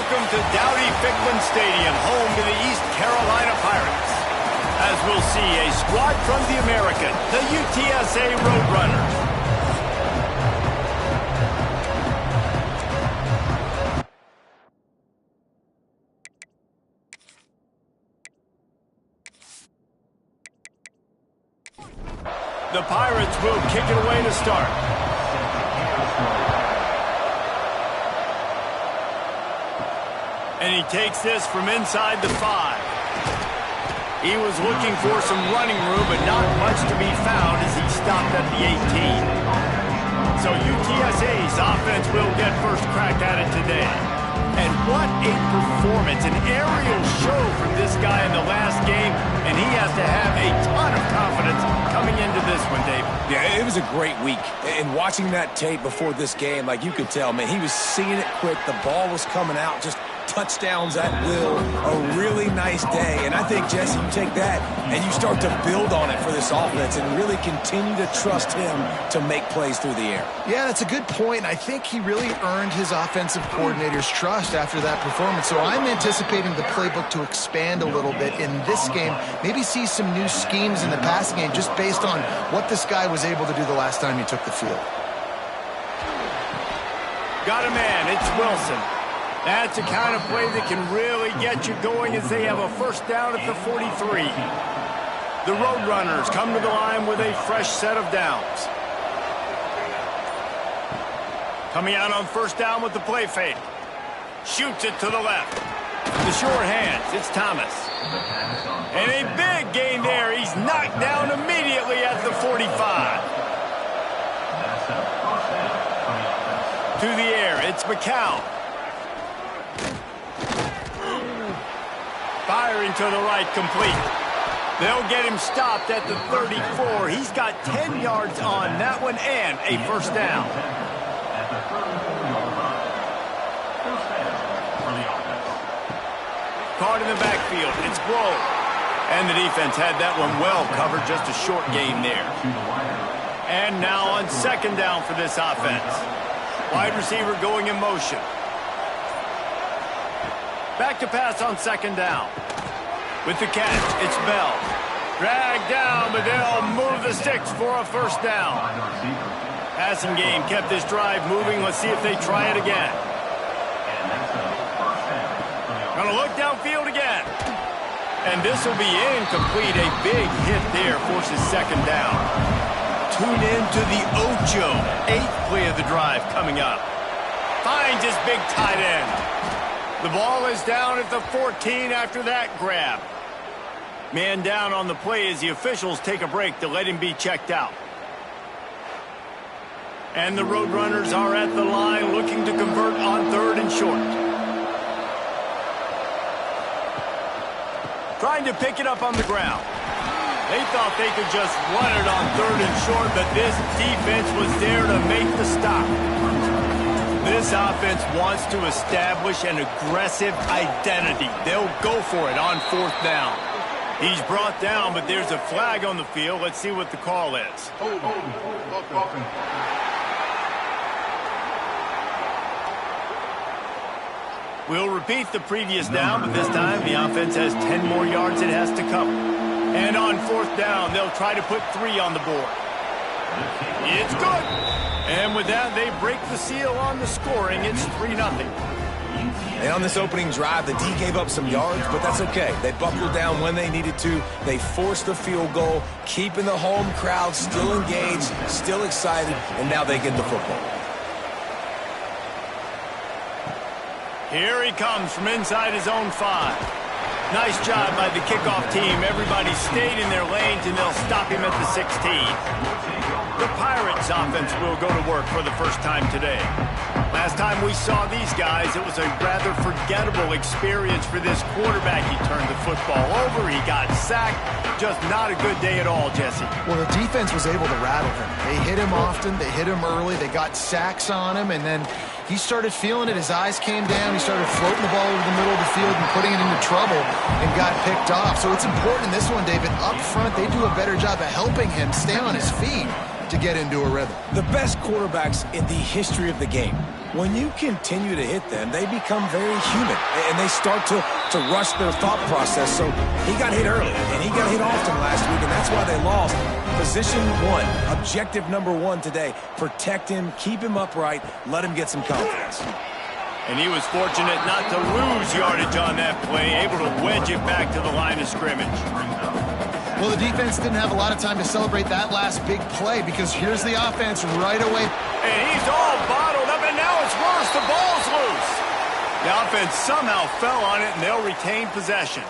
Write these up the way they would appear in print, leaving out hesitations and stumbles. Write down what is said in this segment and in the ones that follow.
Welcome to Dowdy-Ficklen Stadium, home to the East Carolina Pirates. As we'll see, a squad from the American, the UTSA Roadrunners. The Pirates will kick it away to start. And he takes this from inside the 5. He was looking for some running room, but not much to be found as he stopped at the 18. So UTSA's offense will get first crack at it today. And what a performance, an aerial show from this guy in the last game, and he has to have a ton of confidence coming into this one, Dave. Yeah, it was a great week. And watching that tape before this game, like you could tell, man, he was seeing it quick. The ball was coming out, just touchdowns at will. A really nice day. And I think, Jesse, you take that and you start to build on it for this offense and really continue to trust him to make plays through the air. Yeah, that's a good point. I think he really earned his offensive coordinator's trust after that performance. So I'm anticipating the playbook to expand a little bit in this game. Maybe see some new schemes in the passing game just based on what this guy was able to do the last time he took the field. Got a man. It's Wilson. That's the kind of play that can really get you going as they have a first down at the 43. The Roadrunners come to the line with a fresh set of downs. Coming out on first down with the play fake. Shoots it to the left. The short hands, it's Thomas. And a big gain there. He's knocked down immediately at the 45. To the air, it's Ncaa. Firing to the right, complete. They'll get him stopped at the 34. He's got 10 yards on that one and a first down. Caught in the backfield. It's Blow. And the defense had that one well covered. Just a short gain there. And now on second down for this offense. Wide receiver going in motion. Back to pass on second down. With the catch, it's Bell. Dragged down, but they'll move the sticks for a first down. Passing game kept this drive moving. Let's see if they try it again. Gonna look downfield again. And this will be incomplete. A big hit there forces second down. Tune in to the Ocho. 8th play of the drive coming up. Finds his big tight end. The ball is down at the 14 after that grab. Man down on the play as the officials take a break to let him be checked out. And the Roadrunners are at the line looking to convert on third and short. Trying to pick it up on the ground. They thought they could just run it on third and short, but this defense was there to make the stop. This offense wants to establish an aggressive identity. They'll go for it on fourth down. He's brought down, but there's a flag on the field. Let's see what the call is. We'll repeat the previous down, but this time the offense has 10 more yards it has to cover. And on fourth down, they'll try to put 3 on the board. It's good. And with that, they break the seal on the scoring. It's 3-0. And on this opening drive, the D gave up some yards, but that's okay. They buckled down when they needed to. They forced the field goal, keeping the home crowd still engaged, still excited, and now they get the football. Here he comes from inside his own 5. Nice job by the kickoff team. Everybody stayed in their lanes, and they'll stop him at the 16. The Pirates offense will go to work for the first time today. Last time we saw these guys, it was a rather forgettable experience for this quarterback. He turned the football over. He got sacked. Just not a good day at all, Jesse. Well, the defense was able to rattle him. They hit him often. They hit him early. They got sacks on him, and then he started feeling it. His eyes came down. He started floating the ball over the middle of the field and putting it into trouble and got picked off. So it's important in this one, David. Up front, they do a better job of helping him stay on his feet to get into a rhythm. The best quarterbacks in the history of the game when you continue to hit them, they become very human, and they start to rush their thought process. So he got hit early, and he got hit often last week, and that's why they lost. Position one, objective number one today, protect him, keep him upright, let him get some confidence. And he was fortunate not to lose yardage on that play, able to wedge it back to the line of scrimmage. Well, the defense didn't have a lot of time to celebrate that last big play because here's the offense right away. And he's all bottled up, and now it's worse. The ball's loose. The offense somehow fell on it, and they'll retain possession.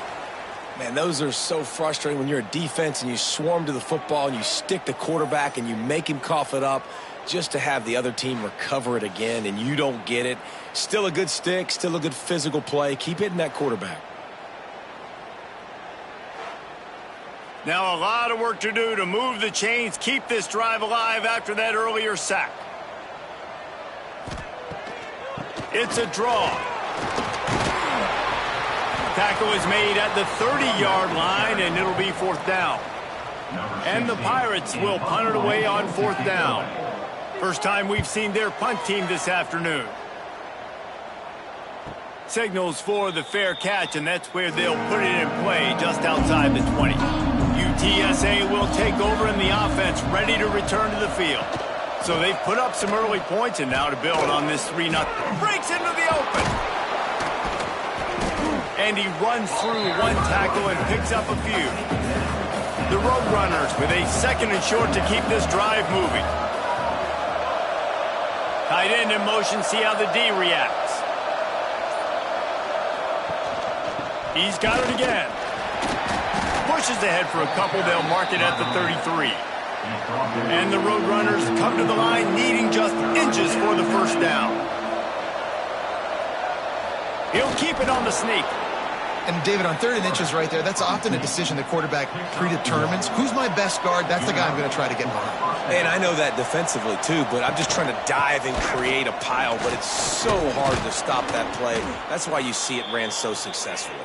Man, those are so frustrating when you're a defense and you swarm to the football and you stick the quarterback and you make him cough it up just to have the other team recover it again, and you don't get it. Still a good stick, still a good physical play. Keep hitting that quarterback. Now a lot of work to do to move the chains, keep this drive alive after that earlier sack. It's a draw. Tackle is made at the 30-yard line, and it'll be fourth down. And the Pirates will punt it away on fourth down. First time we've seen their punt team this afternoon. Signals for the fair catch, and that's where they'll put it in play just outside the 20. UTSA will take over in the offense, ready to return to the field. So they've put up some early points, and now to build on this 3-0. Breaks into the open. And he runs through one tackle and picks up a few. The Roadrunners with a second and short to keep this drive moving. Tight end in motion, see how the D reacts. He's got it again. Pushes ahead for a couple. They'll mark it at the 33. And the Roadrunners come to the line needing just inches for the first down. He'll keep it on the sneak. And David, on 3rd and inches right there, that's often a decision the quarterback predetermines. Who's my best guard? That's the guy I'm going to try to get behind. And I know that defensively too, but I'm just trying to dive and create a pile, but it's so hard to stop that play. That's why you see it ran so successfully.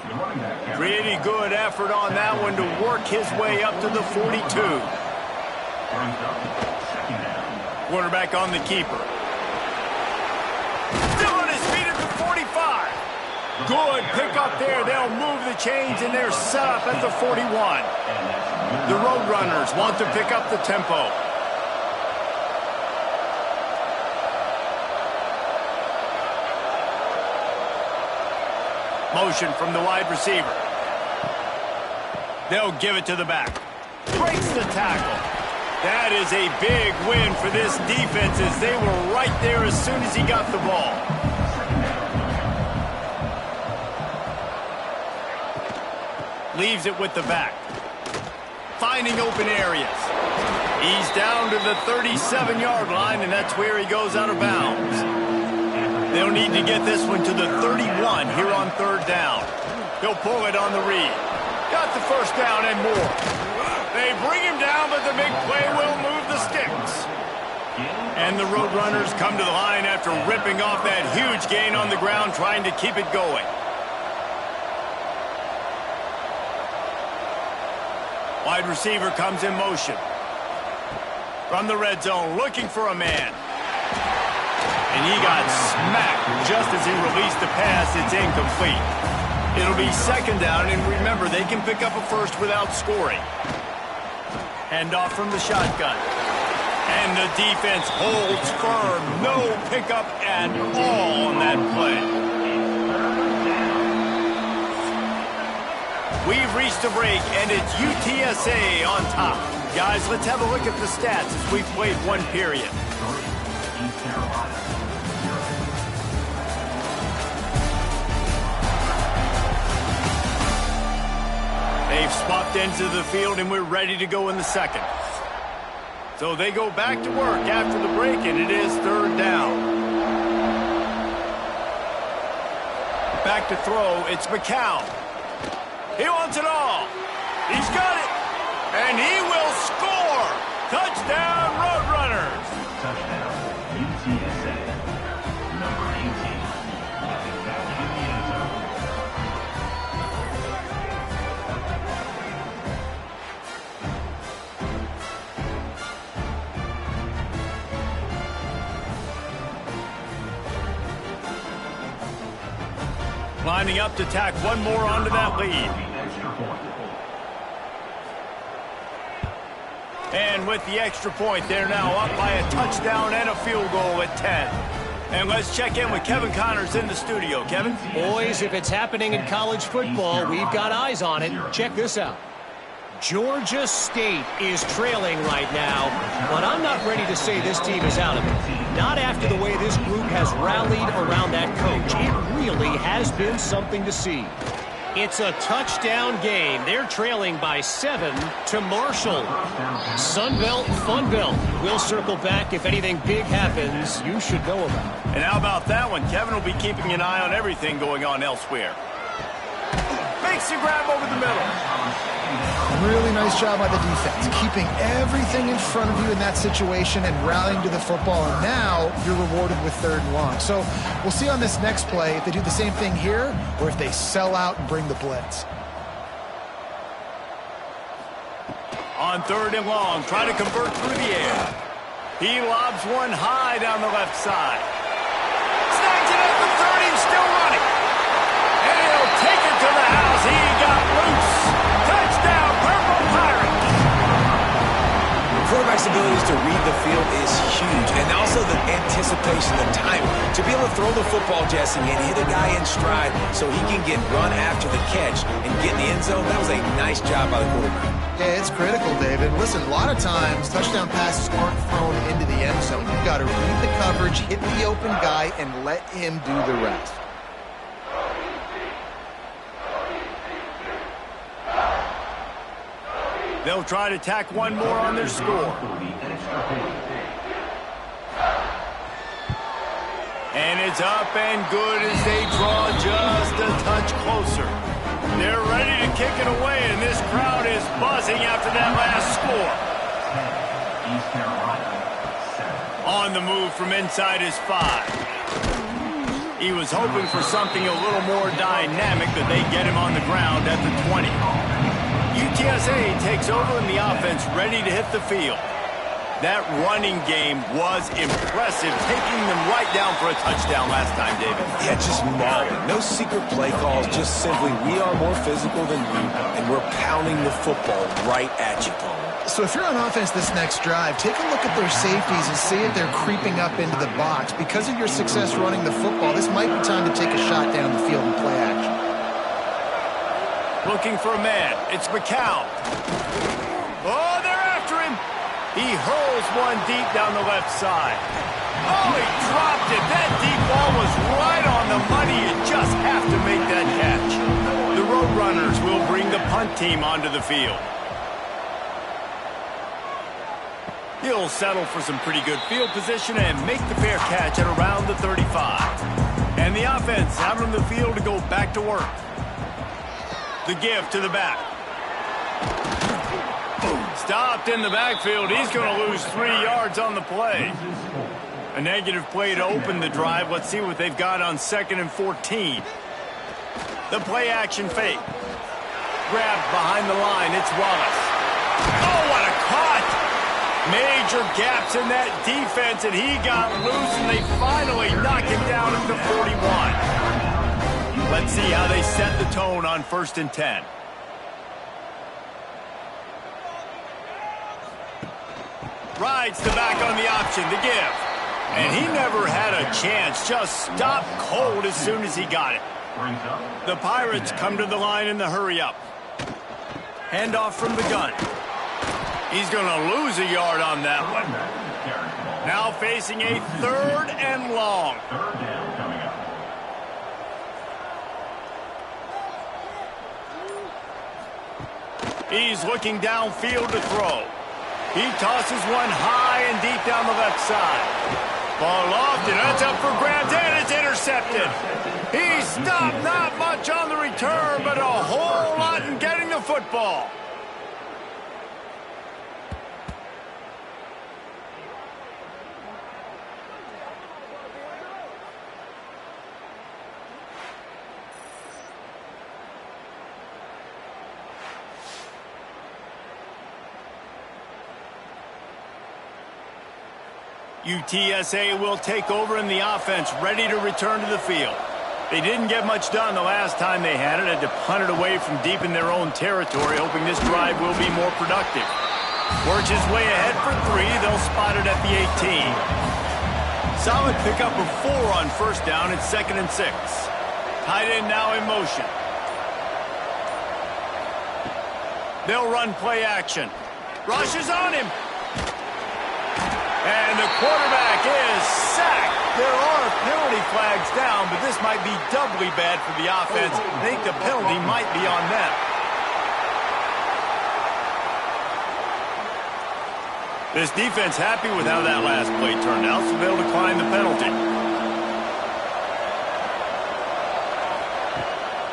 Pretty good effort on that one to work his way up to the 42. Quarterback on the keeper. Still on his feet at the 45. Good pick up there. They'll move the chains, and they're set up at the 41. The Roadrunners want to pick up the tempo. Motion from the wide receiver. They'll give it to the back. Breaks the tackle. That is a big win for this defense as they were right there as soon as he got the ball. Leaves it with the back. Finding open areas. He's down to the 37-yard line, and that's where he goes out of bounds. They'll need to get this one to the 31 here on 3rd down. He'll pull it on the read. Got the first down and more. They bring him down, but the big play will move the sticks. And the Roadrunners come to the line after ripping off that huge gain on the ground, trying to keep it going. Wide receiver comes in motion. From the red zone, looking for a man. And he got smacked just as he released the pass. It's incomplete. It'll be 2nd down, and remember, they can pick up a first without scoring. Handoff from the shotgun. And the defense holds firm. No pickup at all on that play. We've reached a break, and it's UTSA on top. Guys, let's have a look at the stats as we've played one period. They've swapped ends of the field, and we're ready to go in the second. So they go back to work after the break, and it is 3rd down. Back to throw, it's Ncaa. He wants it all. He's got it. And he will score. Touchdown, Roadrunners. Touchdown, UTSA. Number 18. Nothing back in the end zone. Lining up to tack one more onto that lead. And with the extra point, they're now up by a touchdown and a field goal at 10. And let's check in with Kevin Connors in the studio. Kevin? Boys, if it's happening in college football, we've got eyes on it. Check this out. Georgia State is trailing right now, but I'm not ready to say this team is out of it. Not after the way this group has rallied around that coach. It really has been something to see. It's a touchdown game. They're trailing by 7 to Marshall. Sunbelt, Funbelt. We'll circle back if anything big happens you should know about. And how about that one? Kevin will be keeping an eye on everything going on elsewhere. Makes the grab over the middle. Really nice job by the defense, keeping everything in front of you in that situation and rallying to the football. And now you're rewarded with 3rd and long. So we'll see on this next play if they do the same thing here or if they sell out and bring the blitz. On 3rd and long, try to convert through the air. He lobs one high down the left side. Snags it at the 30, still running. And he'll take it to the house. He got loose. Touchdown, Purple Pirates. The quarterback's abilities to read the field is huge, and also the anticipation, the time to be able to throw the football, Jesse, and hit a guy in stride so he can get run after the catch and get in the end zone. That was a nice job by the quarterback. Yeah, it's critical, David. Listen, a lot of times touchdown passes aren't thrown into the end zone. You've got to read the coverage, hit the open guy, and let him do the rest. They'll try to tack one more on their score. And it's up and good as they draw just a touch closer. They're ready to kick it away, and this crowd is buzzing after that last score. On the move from inside his 5. He was hoping for something a little more dynamic, but they get him on the ground at the 20. UTSA takes over in the offense, ready to hit the field. That running game was impressive, taking them right down for a touchdown last time, David. Yeah, just mauling. No secret play calls, just simply we are more physical than you, and we're pounding the football right at you, Paul. So if you're on offense this next drive, take a look at their safeties and see if they're creeping up into the box. Because of your success running the football, this might be time to take a shot down the field and play action. Looking for a man. It's McCown. Oh, they're after him. He hurls one deep down the left side. Oh, he dropped it. That deep ball was right on the money. You just have to make that catch. The Roadrunners will bring the punt team onto the field. He'll settle for some pretty good field position and make the fair catch at around the 35. And the offense out on the field to go back to work. The give to the back. Stopped in the backfield. He's going to lose 3 yards on the play. A negative play to open the drive. Let's see what they've got on 2nd and 14. The play action fake. Grabbed behind the line. It's Wallace. Oh, what a cut! Major gaps in that defense, and he got loose, and they finally knock him down at the 41. Let's see how they set the tone on 1st and 10. Rides the back on the option to give. And he never had a chance. Just stopped cold as soon as he got it. The Pirates come to the line in the hurry-up. Handoff from the gun. He's going to lose a yard on that one. Now facing a 3rd and long. He's looking downfield to throw. He tosses one high and deep down the left side. Ball lofted. That's up for grabs, and it's intercepted. He stopped, not much on the return, but a whole lot in getting the football. UTSA will take over in the offense, ready to return to the field. They didn't get much done the last time they had it. Had to punt it away from deep in their own territory, hoping this drive will be more productive. Works his way ahead for 3. They'll spot it at the 18. Solid pickup of 4 on first down. It's 2nd and 6. Tight end now in motion. They'll run play action. Rush is on him. And the quarterback is sacked. There are penalty flags down, but this might be doubly bad for the offense. I think the penalty might be on them. This defense happy with how that last play turned out, so they'll decline the penalty.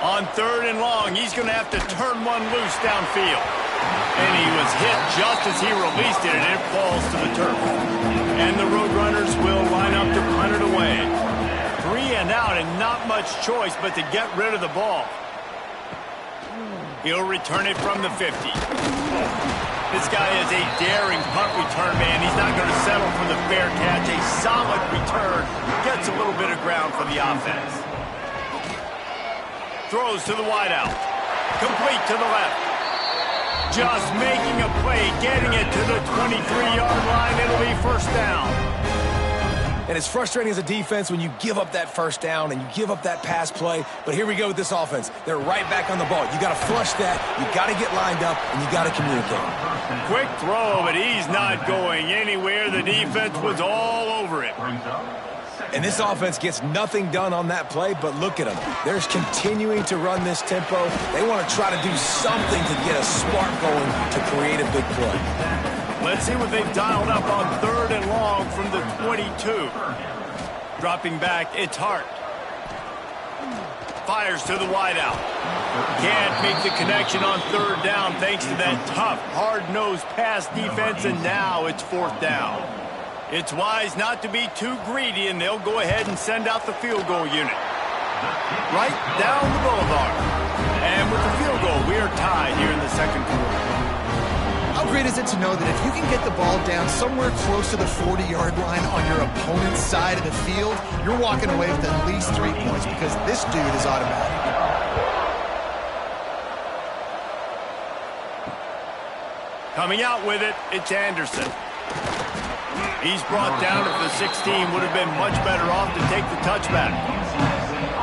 On 3rd and long, he's going to have to turn one loose downfield. And he was hit just as he released it, and it falls to the turf. And the Roadrunners will line up to punt it away. 3 and out, and not much choice but to get rid of the ball. He'll return it from the 50. This guy is a daring punt return man. He's not going to settle for the fair catch. A solid return. Gets a little bit of ground for the offense. Throws to the wideout. Complete to the left. Just making a play, getting it to the 23-yard line. It'll be first down. And it's frustrating as a defense when you give up that first down and you give up that pass play. But here we go with this offense. They're right back on the ball. You got to flush that. You got to get lined up, and you got to communicate. Quick throw, but he's not going anywhere. The defense was all over it. And this offense gets nothing done on that play, but look at them. They're continuing to run this tempo. They want to try to do something to get a spark going to create a big play. Let's see what they've dialed up on 3rd and long from the 22. Dropping back, it's Hart. Fires to the wideout. Can't make the connection on 3rd down thanks to that tough, hard-nosed pass defense, and now it's 4th down. It's wise not to be too greedy, and they'll go ahead and send out the field goal unit. Right down the boulevard. And with the field goal, we are tied here in the 2nd quarter. How great is it to know that if you can get the ball down somewhere close to the 40-yard line on your opponent's side of the field, you're walking away with at least 3 points because this dude is automatic. Coming out with it, it's Anderson. He's brought down at the 16, would have been much better off to take the touchback.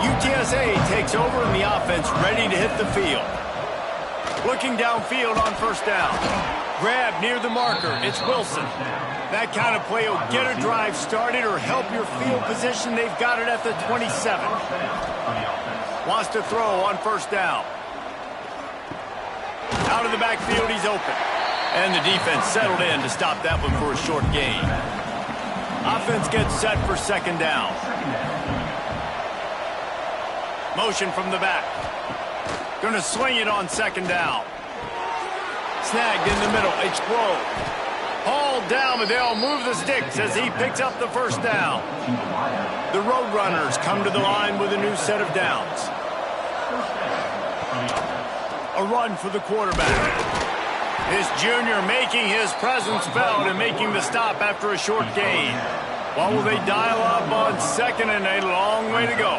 UTSA takes over in the offense, ready to hit the field. Looking downfield on first down. Grab near the marker, it's Wilson. That kind of play will get a drive started or help your field position. They've got it at the 27. Wants to throw on first down. Out of the backfield, he's open. And the defense settled in to stop that one for a short gain. Offense gets set for 2nd down. Motion from the back. Gonna swing it on 2nd down. Snagged in the middle. It's Grove. Hauled down, but they'll move the sticks as he picks up the first down. The Roadrunners come to the line with a new set of downs. A run for the quarterback. This junior making his presence felt and making the stop after a short gain. What will they dial up on 2nd and a long way to go?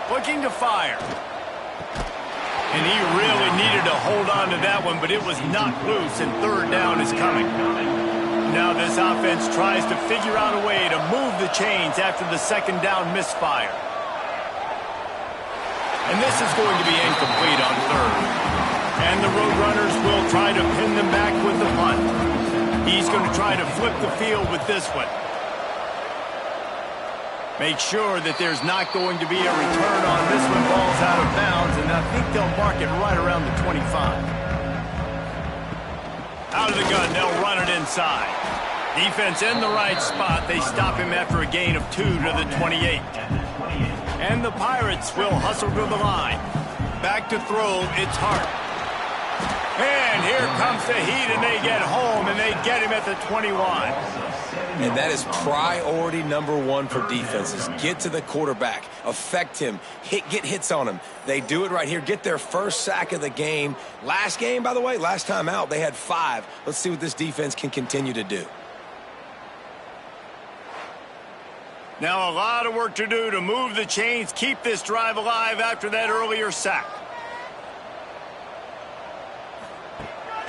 Looking to fire. And he really needed to hold on to that one, but it was not loose, and 3rd down is coming. Now this offense tries to figure out a way to move the chains after the 2nd down misfire. And this is going to be incomplete on 3rd. And the Roadrunners will try to pin them back with the punt. He's going to try to flip the field with this one. Make sure that there's not going to be a return on this one. Ball's out of bounds, and I think they'll mark it right around the 25. Out of the gun, they'll run it inside. Defense in the right spot. They stop him after a gain of 2 to the 28. And the Pirates will hustle to the line. Back to throw, it's Hart. And here comes the heat, and they get home, and they get him at the 21. And that is priority number 1 for defenses. Get to the quarterback. Affect him. Get hits on him. They do it right here. Get their first sack of the game. Last game, by the way, last time out, they had 5. Let's see what this defense can continue to do. Now a lot of work to do to move the chains, keep this drive alive after that earlier sack.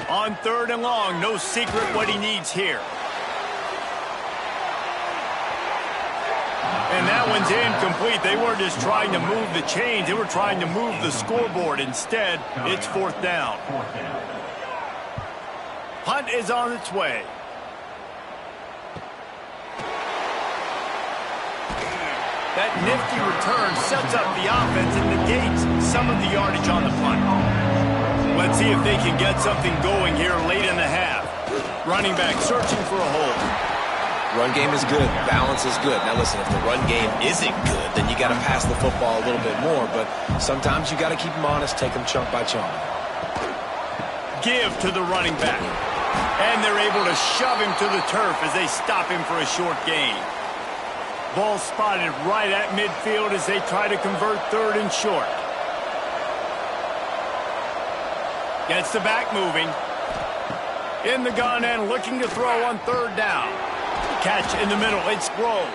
On 3rd and long, no secret what he needs here. And that one's incomplete. They weren't just trying to move the chains. They were trying to move the scoreboard. Instead, it's 4th down. Punt is on its way. That nifty return sets up the offense and negates some of the yardage on the punt. Let's see if they can get something going here late in the half. Running back searching for a hole. Run game is good. Balance is good. Now, listen, if the run game isn't good, then you got to pass the football a little bit more. But sometimes you got to keep them honest, take them chunk by chunk. Give to the running back. And they're able to shove him to the turf as they stop him for a short gain. Ball spotted right at midfield as they try to convert 3rd and short. Gets the back moving. In the gun and looking to throw on 3rd down. Catch in the middle. It's Grove.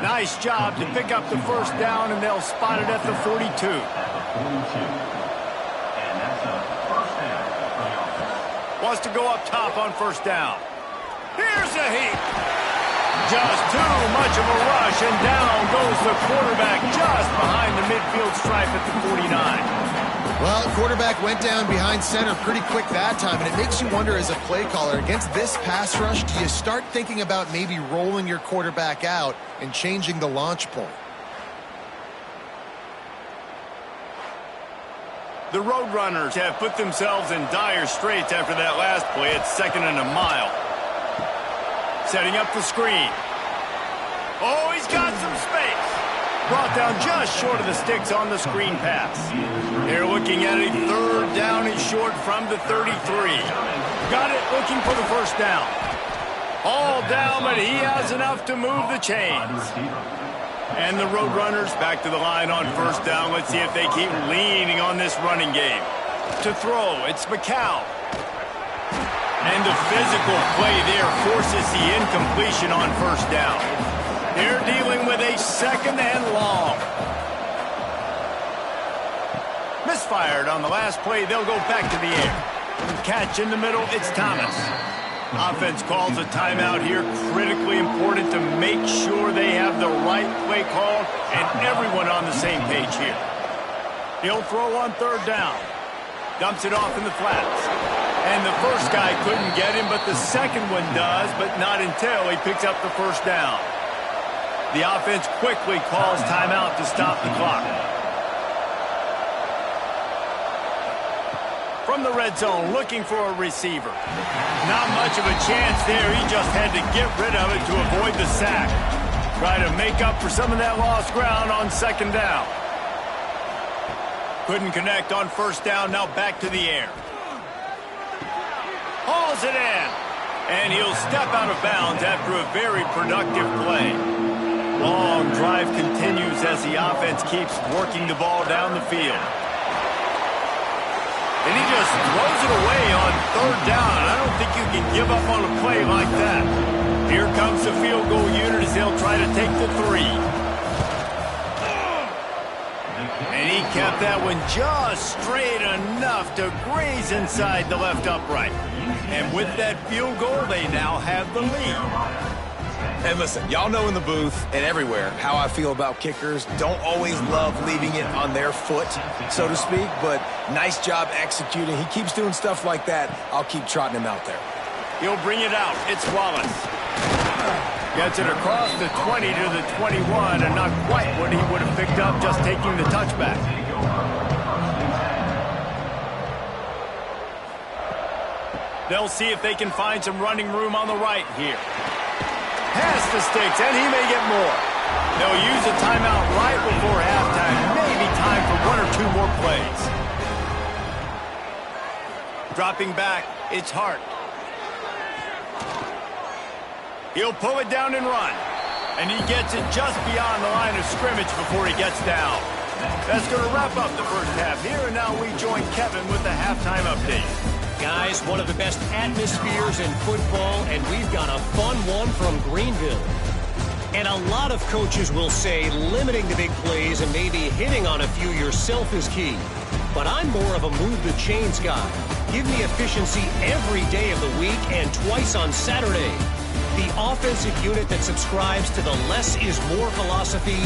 Nice job to pick up the 1st down, and they'll spot it at the 42. And that's a 1st down for the offense. Wants to go up top on 1st down. Here's a heap. Just too much of a rush, and down goes the quarterback just behind the midfield stripe at the 49. Well, quarterback went down behind center pretty quick that time, and it makes you wonder as a play caller, against this pass rush, do you start thinking about maybe rolling your quarterback out and changing the launch point? The Roadrunners have put themselves in dire straits after that last play. It's 2nd and a mile. Setting up the screen. Oh, he's got some space. Brought down just short of the sticks on the screen pass. They're looking at a 3rd down and short from the 33. Got it, looking for the 1st down. All down, but he has enough to move the chains. And the Roadrunners back to the line on 1st down. Let's see if they keep leaning on this running game. To throw, it's Ncaa. And the physical play there forces the incompletion on 1st down. They're dealing with a 2nd and long. Misfired on the last play. They'll go back to the air. Catch in the middle. It's Thomas. Offense calls a timeout here. Critically important to make sure they have the right play call and everyone on the same page here. He'll throw on 3rd down. Dumps it off in the flats. And the first guy couldn't get him, but the second one does, but not until he picks up the 1st down. The offense quickly calls timeout to stop the clock. From the red zone, looking for a receiver. Not much of a chance there. He just had to get rid of it to avoid the sack. Try to make up for some of that lost ground on 2nd down. Couldn't connect on 1st down. Now back to the air. Hauls it in. And he'll step out of bounds after a very productive play. Long drive continues as the offense keeps working the ball down the field. And he just throws it away on 3rd down. I don't think you can give up on a play like that. Here comes the field goal unit as they'll try to take the 3. And he kept that one just straight enough to graze inside the left upright. And with that field goal, they now have the lead. And listen, y'all know in the booth and everywhere how I feel about kickers. Don't always love leaving it on their foot, so to speak, but nice job executing. He keeps doing stuff like that. I'll keep trotting him out there. He'll bring it out. It's Wallace. Gets it across the 20 to the 21, and not quite what he would have picked up just taking the touchback. They'll see if they can find some running room on the right here. Past the sticks, and he may get more. They'll use a timeout right before halftime. Maybe time for 1 or 2 more plays. Dropping back, it's Hart. He'll pull it down and run. And he gets it just beyond the line of scrimmage before he gets down. That's going to wrap up the first half here, and now we join Kevin with the halftime update. Guys, one of the best atmospheres in football, and we've got a fun one from Greenville. And a lot of coaches will say limiting the big plays and maybe hitting on a few yourself is key. But I'm more of a move the chains guy. Give me efficiency every day of the week and twice on Saturday. The offensive unit that subscribes to the less is more philosophy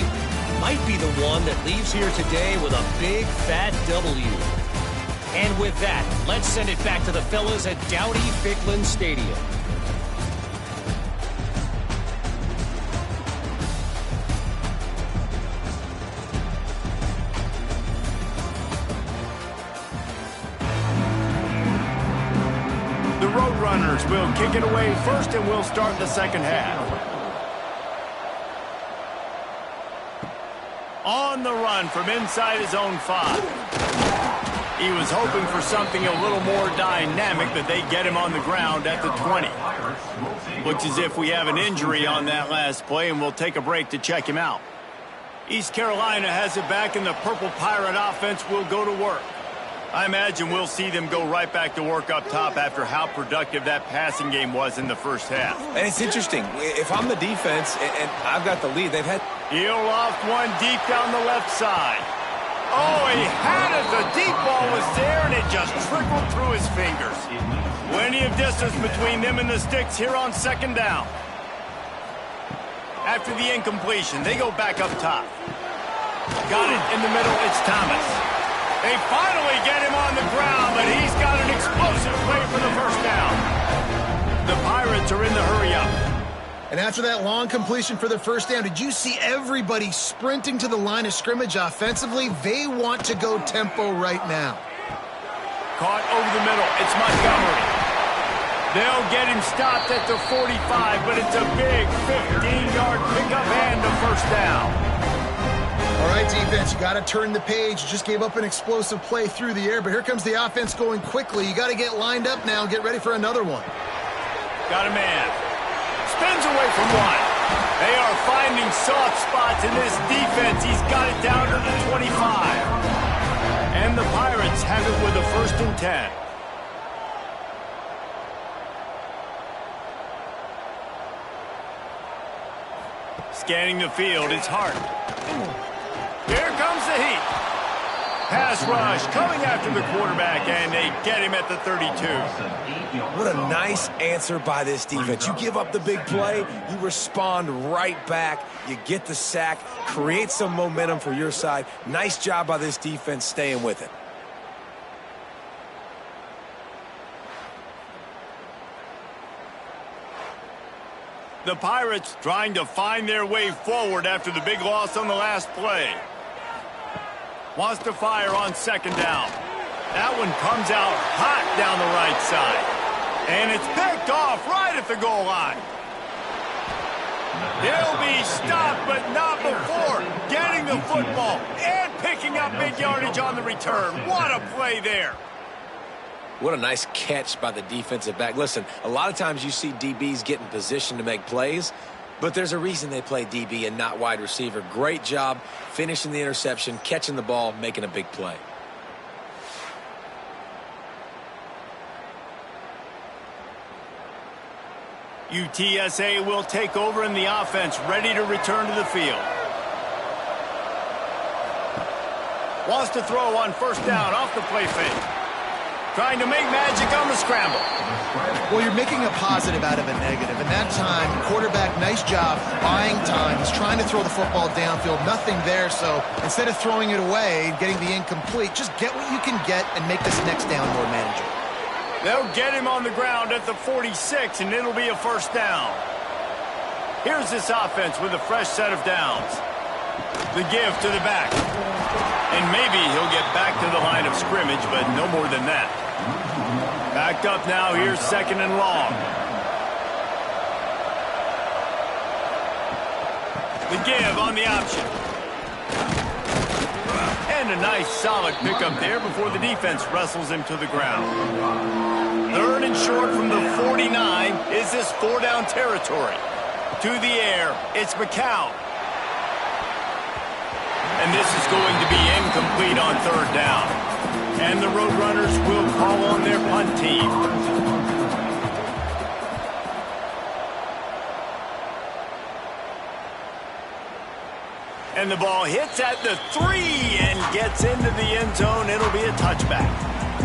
might be the one that leaves here today with a big fat W. And with that, let's send it back to the fellas at Dowdy-Ficklin Stadium. The Roadrunners will kick it away first, and we'll start the second half. On the run from inside his own 5. He was hoping for something a little more dynamic, but they get him on the ground at the 20. Looks as if we have an injury on that last play, and we'll take a break to check him out. East Carolina has it back, and the Purple Pirate offense will go to work. I imagine we'll see them go right back to work up top after how productive that passing game was in the first half. And it's interesting. If I'm the defense and I've got the lead, they've had... He'll loft one deep down the left side. Oh, he had it. The deep ball was there, and it just trickled through his fingers. Plenty of distance between them and the sticks here on second down. After the incompletion, they go back up top. Got it in the middle. It's Thomas. They finally get him on the ground, but he's got an explosive play for the first down. The Pirates are in the hurry-up. And after that long completion for the first down, did you see everybody sprinting to the line of scrimmage offensively? They want to go tempo right now. Caught over the middle. It's Montgomery. They'll get him stopped at the 45, but it's a big 15-yard pickup and a first down. All right, defense, you got to turn the page. You just gave up an explosive play through the air, but here comes the offense going quickly. You got to get lined up now and get ready for another one. Got a man. Spins away from one. They are finding soft spots in this defense. He's got it down to the 25. And the Pirates have it with a 1st and 10. Scanning the field, it's Hart. Here comes the heat. Pass rush coming after the quarterback, and they get him at the 32. What a nice answer by this defense. You give up the big play, you respond right back, you get the sack, create some momentum for your side. Nice job by this defense staying with it. The Pirates trying to find their way forward after the big loss on the last play. Wants to fire on second down. That one comes out hot down the right side. And it's picked off right at the goal line. He'll be stopped, but not before getting the football and picking up big yardage on the return. What a play there. What a nice catch by the defensive back. Listen, a lot of times you see DBs get in position to make plays, but there's a reason they play DB and not wide receiver. Great job finishing the interception, catching the ball, making a big play. UTSA will take over in the offense, ready to return to the field. Wants to throw on first down off the play fake. Trying to make magic on the scramble. Well, you're making a positive out of a negative. And that time, quarterback, nice job, buying time. He's trying to throw the football downfield. Nothing there, so instead of throwing it away and getting the incomplete, just get what you can get and make this next down more manageable. They'll get him on the ground at the 46, and it'll be a first down. Here's this offense with a fresh set of downs. The give to the back. And maybe he'll get back to the line of scrimmage, but no more than that. Backed up now, here's second and long. The give on the option. And a nice solid pickup there before the defense wrestles him to the ground. 3rd and short from the 49. Is this 4-down territory? To the air, it's McCown. And this is going to be incomplete on 3rd down. And the Roadrunners will call on their punt team. And the ball hits at the 3 and gets into the end zone. It'll be a touchback.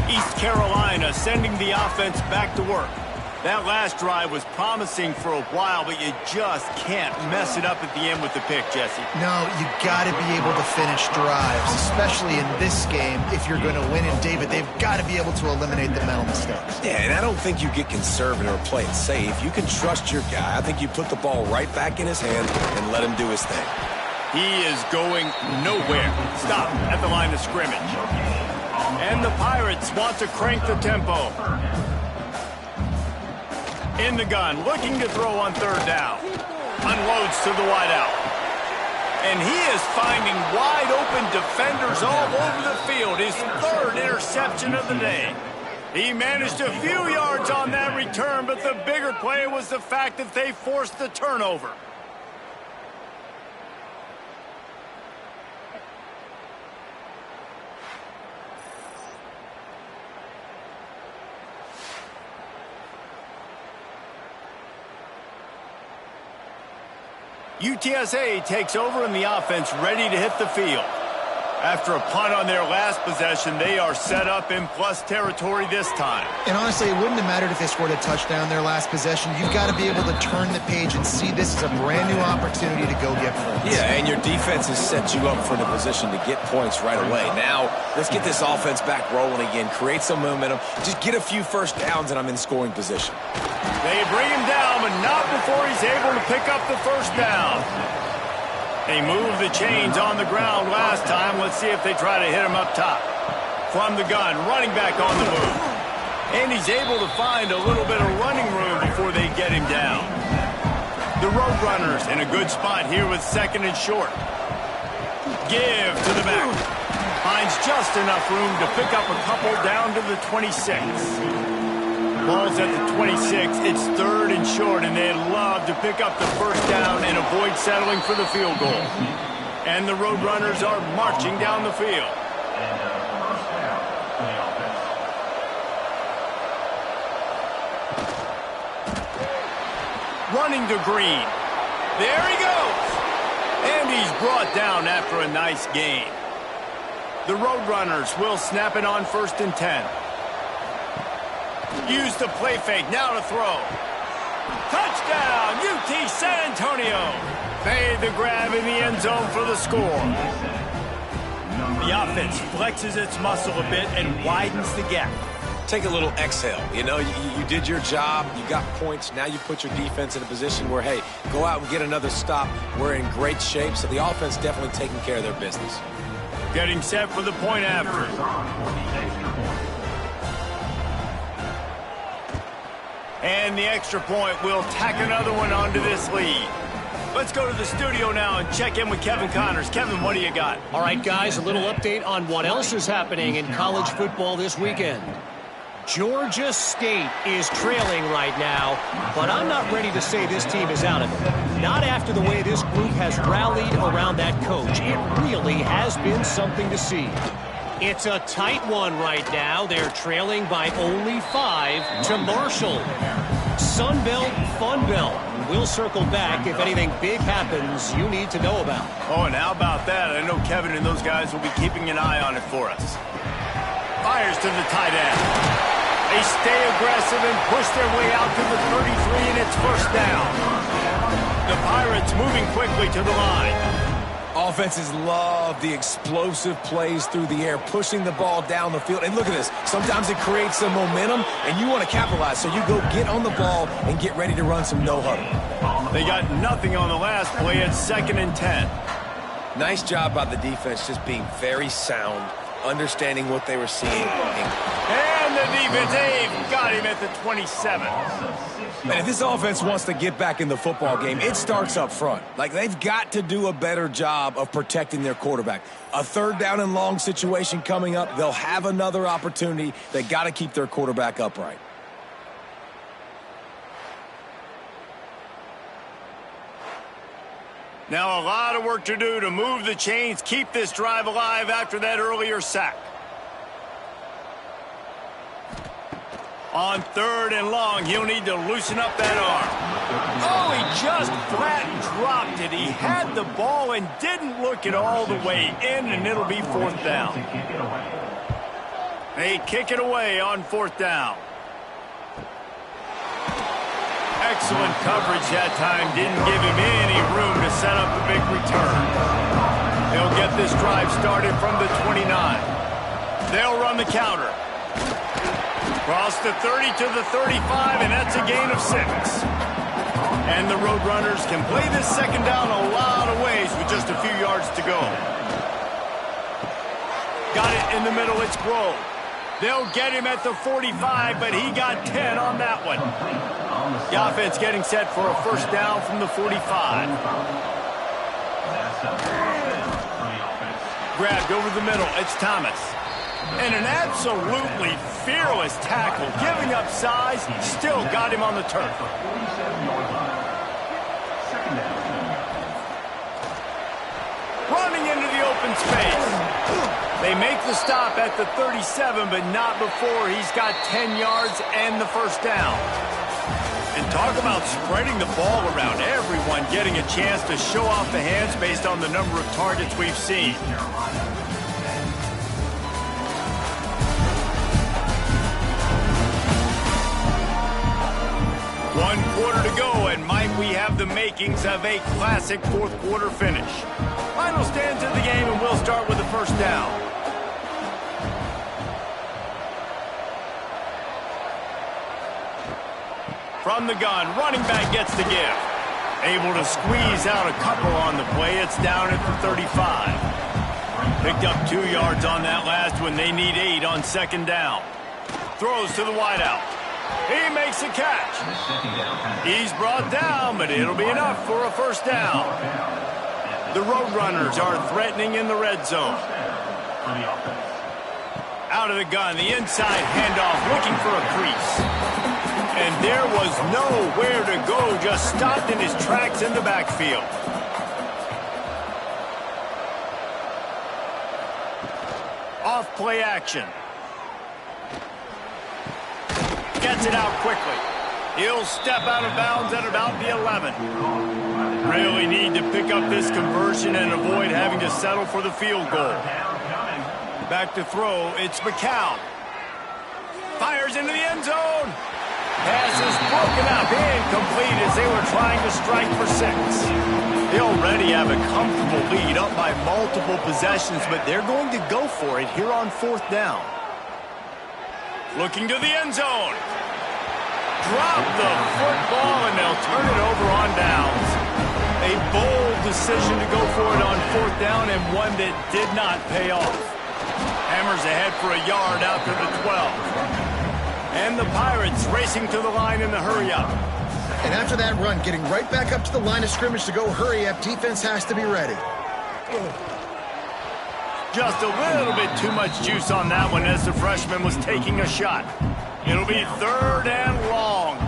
East Carolina sending the offense back to work. That last drive was promising for a while, but you just can't mess it up at the end with the pick, Jesse. No, you got to be able to finish drives, especially in this game. If you're going to win in David, they've got to be able to eliminate the mental mistakes. Yeah, and I don't think you get conservative or play it safe. You can trust your guy. I think you put the ball right back in his hands and let him do his thing. He is going nowhere. Stop at the line of scrimmage. And the Pirates want to crank the tempo. In the gun, looking to throw on third down. Unloads to the wideout. And he is finding wide open defenders all over the field. His third interception of the day. He managed a few yards on that return, but the bigger play was the fact that they forced the turnover. UTSA takes over in the offense, ready to hit the field. After a punt on their last possession, they are set up in plus territory this time. And honestly, it wouldn't have mattered if they scored a touchdown their last possession. You've got to be able to turn the page and see this as a brand new opportunity to go get points. Yeah, and your defense has set you up for the position to get points right away. Now, let's get this offense back rolling again, create some momentum, just get a few first downs, and I'm in scoring position. They bring him down, but not before he's able to pick up the first down. They moved the chains on the ground last time. Let's see if they try to hit him up top. From the gun, running back on the move. And he's able to find a little bit of running room before they get him down. The Roadrunners in a good spot here with second and short. Give to the back. Finds just enough room to pick up a couple down to the 26. Ball's at the 26. It's third and short, and they'd love to pick up the first down and avoid settling for the field goal. And the Roadrunners are marching down the field. Running to Green. There he goes. And he's brought down after a nice gain. The Roadrunners will snap it on 1st and 10. Use the play fake, now to throw. Touchdown, UT San Antonio. Made the grab in the end zone for the score. The offense flexes its muscle a bit and widens the gap. Take a little exhale. You know, you did your job. You got points. Now you put your defense in a position where, hey, go out and get another stop. We're in great shape, so the offense definitely taking care of their business. Getting set for the point after. And the extra point will tack another one onto this lead. Let's go to the studio now and check in with Kevin Connors. Kevin, what do you got? All right, guys, a little update on what else is happening in college football this weekend. Georgia State is trailing right now, but I'm not ready to say this team is out of it. Not after the way this group has rallied around that coach. It really has been something to see. It's a tight one right now. They're trailing by only 5 to Marshall. Sunbelt, Funbelt. We'll circle back if anything big happens you need to know about. Oh, and how about that? I know Kevin and those guys will be keeping an eye on it for us. Fires to the tight end. They stay aggressive and push their way out to the 33, and it's first down. The Pirates moving quickly to the line. Offenses love the explosive plays through the air, pushing the ball down the field. And look at this. Sometimes it creates some momentum, and you want to capitalize. So you go get on the ball and get ready to run some no-huddle. They got nothing on the last play at 2nd and 10. Nice job by the defense, just being very sound, understanding what they were seeing. And the defense, they've got him at the 27. Man, if this offense wants to get back in the football game, it starts up front. Like, they've got to do a better job of protecting their quarterback. A third down and long situation coming up. They'll have another opportunity. They got to keep their quarterback upright. Now a lot of work to do to move the chains, keep this drive alive after that earlier sack. On 3rd and long, he'll need to loosen up that arm. Oh, he just flat dropped it. He had the ball and didn't look it all the way in, and it'll be 4th down. They kick it away on 4th down. Excellent coverage that time. Didn't give him any room to set up the big return. They'll get this drive started from the 29. They'll run the counter. Cross the 30 to the 35, and that's a gain of 6. And the Roadrunners can play this 2nd down a lot of ways with just a few yards to go. Got it in the middle, it's Grove. They'll get him at the 45, but he got 10 on that one. The offense getting set for a 1st down from the 45. Grabbed over the middle, it's Thomas. And an absolutely fearless tackle, giving up size, still got him on the turf. Running into the open space. They make the stop at the 37, but not before he's got 10 yards and the 1st down. And talk about spreading the ball around, everyone getting a chance to show off the hands based on the number of targets we've seen. 1 quarter to go, and might we have the makings of a classic 4th quarter finish. Final stands of the game, and we'll start with the 1st down. From the gun, running back gets the give. Able to squeeze out a couple on the play. It's down at the 35. Picked up 2 yards on that last one. They need 8 on 2nd down. Throws to the wideout. He makes a catch. He's brought down, but it'll be enough for a 1st down. The Roadrunners are threatening in the red zone. Out of the gun, the inside handoff, looking for a crease. And there was nowhere to go, just stopped in his tracks in the backfield. Off play action. Gets it out quickly. He'll step out of bounds at about the 11. Really need to pick up this conversion and avoid having to settle for the field goal. Back to throw, it's McCown. Fires into the end zone. Pass is broken up, incomplete as they were trying to strike for 6. They already have a comfortable lead, up by multiple possessions, but they're going to go for it here on 4th down. Looking to the end zone. Drop the football, and they'll turn it over on downs. A bold decision to go for it on 4th down, and one that did not pay off. Hammers ahead for a yard out to the 12. And the Pirates racing to the line in the hurry-up. And after that run, getting right back up to the line of scrimmage to go hurry-up, defense has to be ready. Just a little bit too much juice on that one as the freshman was taking a shot. It'll be 3rd and long.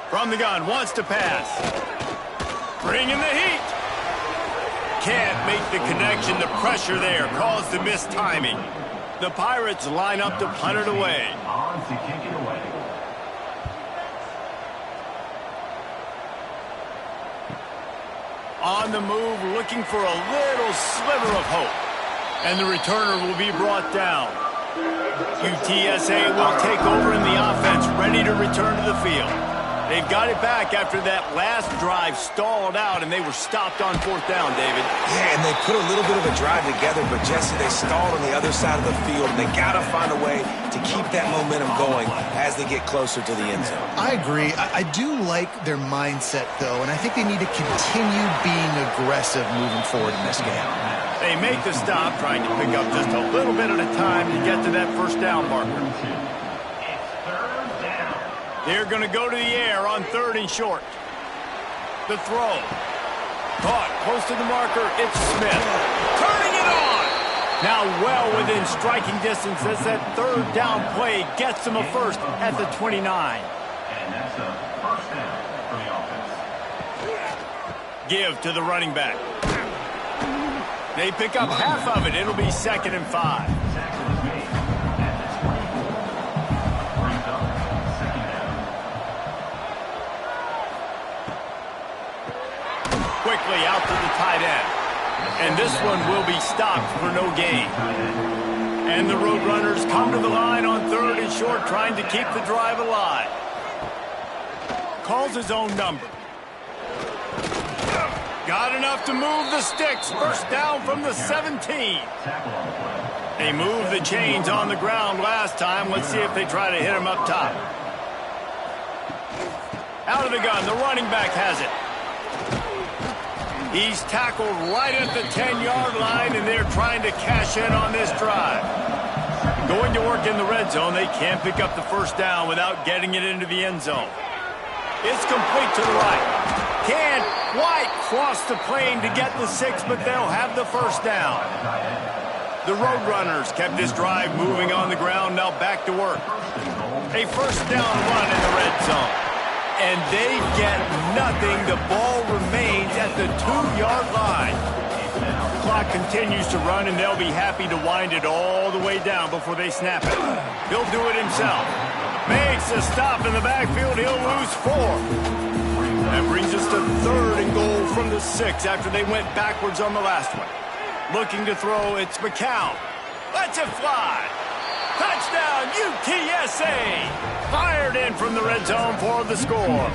From the gun, wants to pass. Bringing the heat. Can't make the connection. The pressure there caused the missed timing. The Pirates line up to punt it away. On to kick it away. On the move, looking for a little sliver of hope. And the returner will be brought down. UTSA will take over in the offense, ready to return to the field. They've got it back after that last drive stalled out, and they were stopped on 4th down, David. Yeah, and they put a little bit of a drive together, but Jesse, they stalled on the other side of the field, and they got to find a way to keep that momentum going as they get closer to the end zone. I agree. I do like their mindset, though, and I think they need to continue being aggressive moving forward in this game. They make the stop, trying to pick up just a little bit at a time to get to that 1st down marker. They're going to go to the air on 3rd and short. The throw. Caught close to the marker. It's Smith. Turning it on. Now well within striking distance as that 3rd down play gets them a first at the 29. And that's a 1st down for the offense. Give to the running back. They pick up half of it. It'll be 2nd and 5. Tackle is made at the 24. Brings up 2nd down. Quickly out to the tight end. And this one will be stopped for no gain. And the Roadrunners come to the line on 3rd and short, trying to keep the drive alive. Calls his own number. Got enough to move the sticks. First down from the 17. They moved the chains on the ground last time. Let's see if they try to hit him up top. Out of the gun. The running back has it. He's tackled right at the 10-yard line, and they're trying to cash in on this drive. Going to work in the red zone. They can't pick up the first down without getting it into the end zone. It's complete to the right. Can White cross the plane to get the 6, but they'll have the first down. The Roadrunners kept this drive moving on the ground. Now back to work. A first down run in the red zone. And they get nothing. The ball remains at the 2-yard line. The clock continues to run, and they'll be happy to wind it all the way down before they snap it. He'll do it himself. Makes a stop in the backfield. He'll lose 4. That brings us to 3rd and goal from the 6 after they went backwards on the last one. Looking to throw, it's McCown. Lets it fly. Touchdown, UTSA! Fired in from the red zone for the score.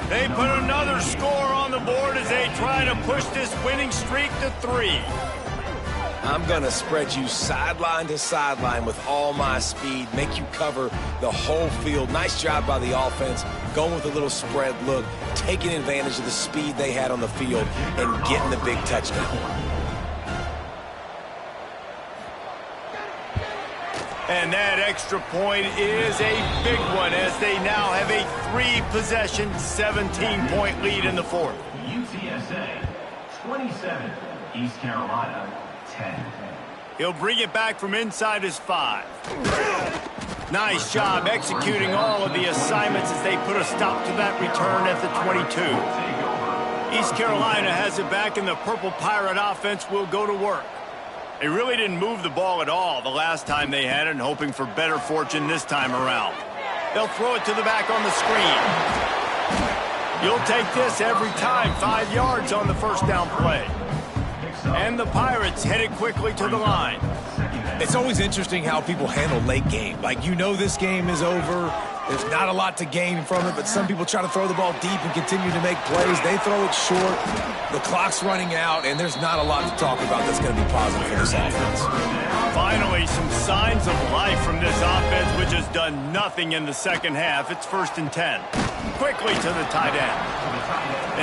They put another score on the board as they try to push this winning streak to 3. I'm going to spread you sideline to sideline with all my speed, make you cover the whole field. Nice job by the offense, going with a little spread look, taking advantage of the speed they had on the field, and getting the big touchdown. And that extra point is a big one as they now have a 3-possession, 17-point lead in the 4th. UTSA 27, East Carolina 10. He'll bring it back from inside his 5. Nice job executing all of the assignments as they put a stop to that return at the 22. East Carolina has it back, and the Purple Pirate offense will go to work. They really didn't move the ball at all the last time they had it, and hoping for better fortune this time around. They'll throw it to the back on the screen. You'll take this every time. 5 yards on the first down play. And the Pirates headed quickly to the line. It's always interesting how people handle late game. Like, you know this game is over. There's not a lot to gain from it, but some people try to throw the ball deep and continue to make plays. They throw it short. The clock's running out, and there's not a lot to talk about that's going to be positive for this offense. Finally, some signs of life from this offense, which has done nothing in the second half. It's 1st and 10. Quickly to the tight end.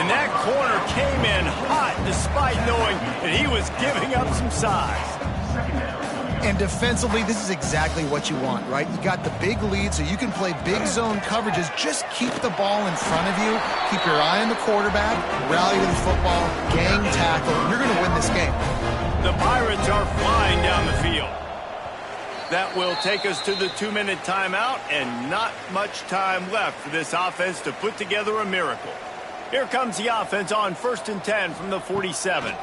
And that corner came in hot despite knowing that he was giving up some size. And defensively, this is exactly what you want, right? You got the big lead, so you can play big zone coverages. Just keep the ball in front of you. Keep your eye on the quarterback. Rally to the football. Gang tackle. You're going to win this game. The Pirates are flying down the field. That will take us to the 2-minute timeout, and not much time left for this offense to put together a miracle. Here comes the offense on 1st and 10 from the 47.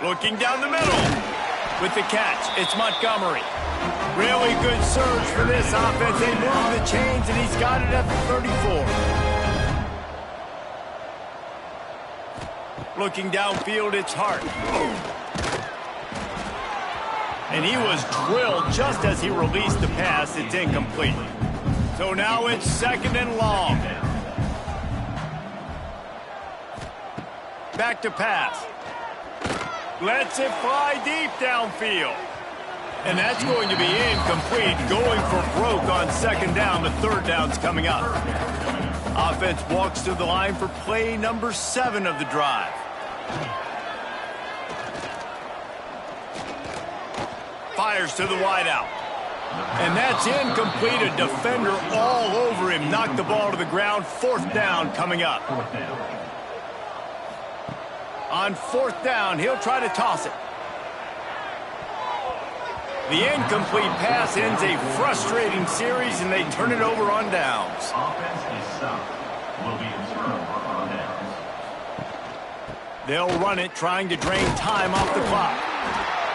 Looking down the middle. With the catch, it's Montgomery. Really good surge for this offense. They move the chains, and he's got it at the 34. Looking downfield, it's Hart. And he was drilled just as he released the pass. It's incomplete. So now it's 2nd and long. Back to pass. Lets it fly deep downfield. And that's going to be incomplete. Going for broke on 2nd down. The 3rd down's coming up. Offense walks to the line for play number 7 of the drive. Fires to the wideout. And that's incomplete. A defender all over him. Knocked the ball to the ground. 4th down coming up. On 4th down, he'll try to toss it. The incomplete pass ends a frustrating series, and they turn it over on downs. Offense is stopped. Will be a turnover on downs. They'll run it, trying to drain time off the clock.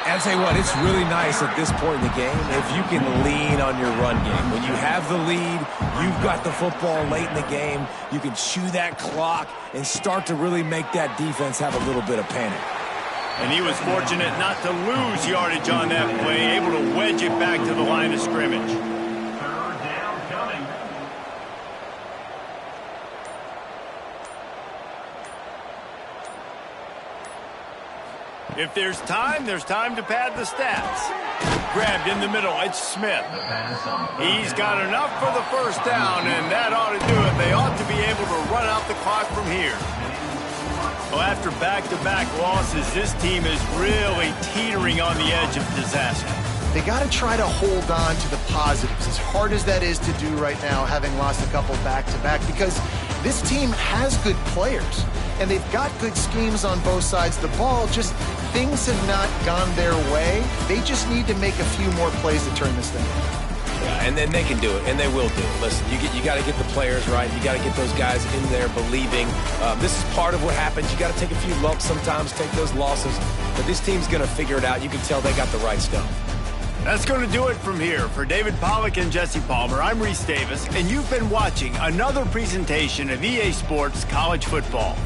And I'll tell you what, it's really nice at this point in the game if you can lean on your run game. When you have the lead, you've got the football late in the game, you can chew that clock and start to really make that defense have a little bit of panic. And he was fortunate not to lose yardage on that play, able to wedge it back to the line of scrimmage. Third down coming. If there's time to pad the stats. Grabbed in the middle, it's Smith. He's got enough for the first down, and that ought to do it. They ought to be able to run out the clock from here. Well, after back-to-back losses, this team is really teetering on the edge of disaster. They got to try to hold on to the positives, as hard as that is to do right now, having lost a couple back-to-back, because this team has good players, and they've got good schemes on both sides of the ball, just things have not gone their way. They just need to make a few more plays to turn this thing around. Yeah, and then they can do it, and they will do it. Listen, you got to get the players right. You got to get those guys in there believing. This is part of what happens. You got to take a few lumps sometimes, take those losses. But this team's going to figure it out. You can tell they got the right stuff. That's going to do it from here. For David Pollack and Jesse Palmer, I'm Reese Davis, and you've been watching another presentation of EA Sports College Football.